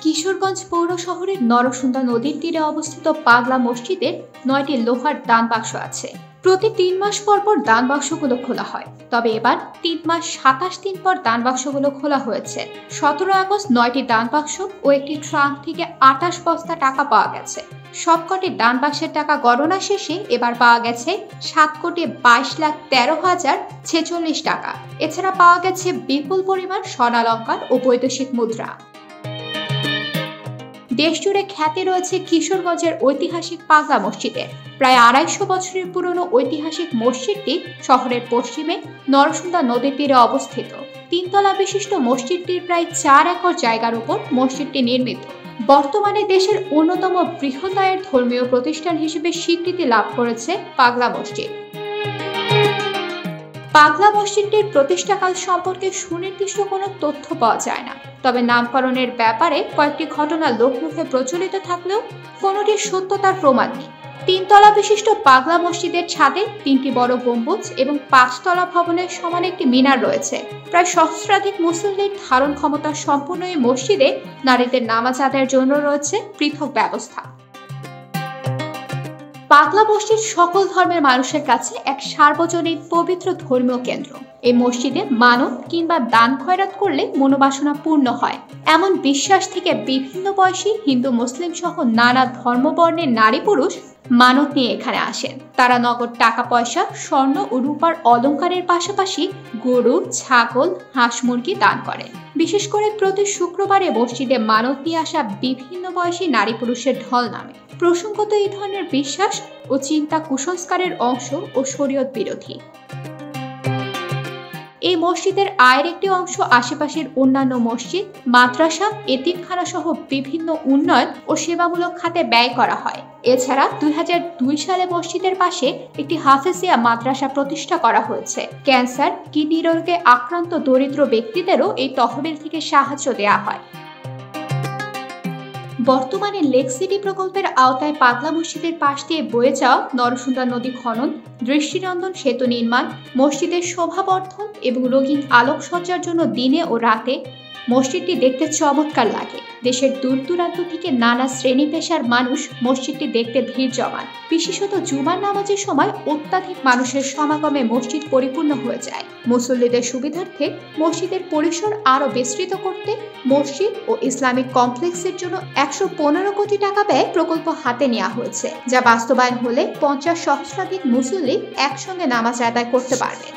কিশোরগঞ্জ পৌর শহরের নরসুন্দা নদীর তীরে অবস্থিত পাগলা মসজিদের ৯টি লোহার দান বাক্স আছে। প্রতি ৩ মাস পর পর দান বাক্সগুলো খোলা হয়, তবে এবার ৩ মাস ২৭ দিন পর দান বাক্সগুলো খোলা হয়েছে। ১৭ আগস্ট ৯টি দান বাক্স ও একটি ট্রাঙ্ক থেকে ২৮ বস্তা টাকা পাওয়া গেছে। সবকটি দান বাক্সের টাকা গণনা শেষে এবার পাওয়া গেছে ৭,২২,১৩,০৪৬ টাকা। এছাড়া পাওয়া গেছে বিপুল পরিমাণ স্বর্ণালংকার ও বৈদেশিক মুদ্রা। দেশজুড়ে খ্যাতি রয়েছে কিশোরগঞ্জের ঐতিহাসিক পাগলা মসজিদের। প্রায় ২৫০ বছরের পুরনো ঐতিহাসিক মসজিদটি শহরের পশ্চিমে নরসুন্দা নদীর তীরে অবস্থিত। ৩ তলা বিশিষ্ট মসজিদটির প্রায় ৪ একর জায়গার উপর মসজিদটি নির্মিত। বর্তমানে দেশের অন্যতম বৃহদায়তন ধর্মীয় প্রতিষ্ঠান হিসেবে স্বীকৃতি লাভ করেছে পাগলা মসজিদ। পাগলা মসজিদটির প্রতিষ্ঠাকাল সম্পর্কে সুনির্দিষ্ট কোনো তথ্য পাওয়া যায় না, তবে নামকরণের ব্যাপারে কয়েকটি ঘটনা লোকমুখে প্রচলিত থাকলেও কোনোটির সত্যতার প্রমাণ নেই। ৩ তলা বিশিষ্ট পাগলা মসজিদের ছাদে ৩টি বড় গম্বুজ এবং ৫ তলা ভবনের সমান একটি মিনার রয়েছে। প্রায় সহস্রাধিক মুসল্লির ধারণ ক্ষমতা সম্পন্ন এই মসজিদে নারীদের নামাজ আদায়ের জন্য রয়েছে পৃথক ব্যবস্থা। পাগলা মসজিদ সকল ধর্মের মানুষের কাছে এক সার্বজনীন পবিত্র ধর্মীয় কেন্দ্র। এই মসজিদে মানত কিংবা দান খয়রাত করলে মনোবাসনা পূর্ণ হয়, এমন বিশ্বাস থেকে বিভিন্ন বয়সী হিন্দু মুসলিম সহ নানা ধর্মবর্ণের নারী পুরুষ মানত নিয়ে এখানে আসেন। তারা নগদ টাকা পয়সা, স্বর্ণ ও রূপার অলংকারের পাশাপাশি গরু, ছাগল, হাঁস মুরগি দান করেন। বিশেষ করে প্রতি শুক্রবারে মসজিদে মানত নিয়ে আসা বিভিন্ন বয়সী নারী পুরুষের ঢল নামে। প্রসঙ্গত এই ধরনের বিশ্বাস ও চিন্তা কুসংস্কারের অংশ ও শরীয়ত বিরোধী। এই মসজিদের আয়ের একটি অংশ আশেপাশের অন্যান্য মসজিদ, মাদ্রাসা, এতিমখানা সহ বিভিন্ন উন্নয়ন ও সেবামূলক খাতে ব্যয় করা হয়। এছাড়া ২০০২ সালে মসজিদের পাশে একটি হাফেজিয়া মাদ্রাসা প্রতিষ্ঠা করা হয়েছে। ক্যান্সার, কিডনি রোগে আক্রান্ত দরিদ্র ব্যক্তিদেরও এই তহবিল থেকে সাহায্য দেওয়া হয়। বর্তমানে লেক সিটি প্রকল্পের আওতায় পাগলা মসজিদের পাশ দিয়ে বয়ে যাওয়া নরসুন্দা নদী খনন, দৃষ্টিনন্দন সেতু নির্মাণ, মসজিদের শোভাবর্ধন এবং রঙিন আলোকসজ্জার জন্য দিনে ও রাতে মসজিদটি দেখতে চমৎকার লাগে। দেশের দূর দূরান্ত থেকে নানা শ্রেণী পেশার মানুষ মসজিদটি দেখতে ভিড় জমান। বিশেষত জুমার নামাজের সময় অত্যাধিক মানুষের সমাগমে মসজিদ পরিপূর্ণ হয়ে যায়। মুসল্লিদের সুবিধার্থে মসজিদের পরিসর আরও বিস্তৃত করতে মসজিদ ও ইসলামিক কমপ্লেক্সের জন্য ১১৫ কোটি টাকা ব্যয় প্রকল্প হাতে নেওয়া হয়েছে, যা বাস্তবায়ন হলে ৫০ সহস্রাধিক মুসল্লি একসঙ্গে নামাজ আদায় করতে পারবেন।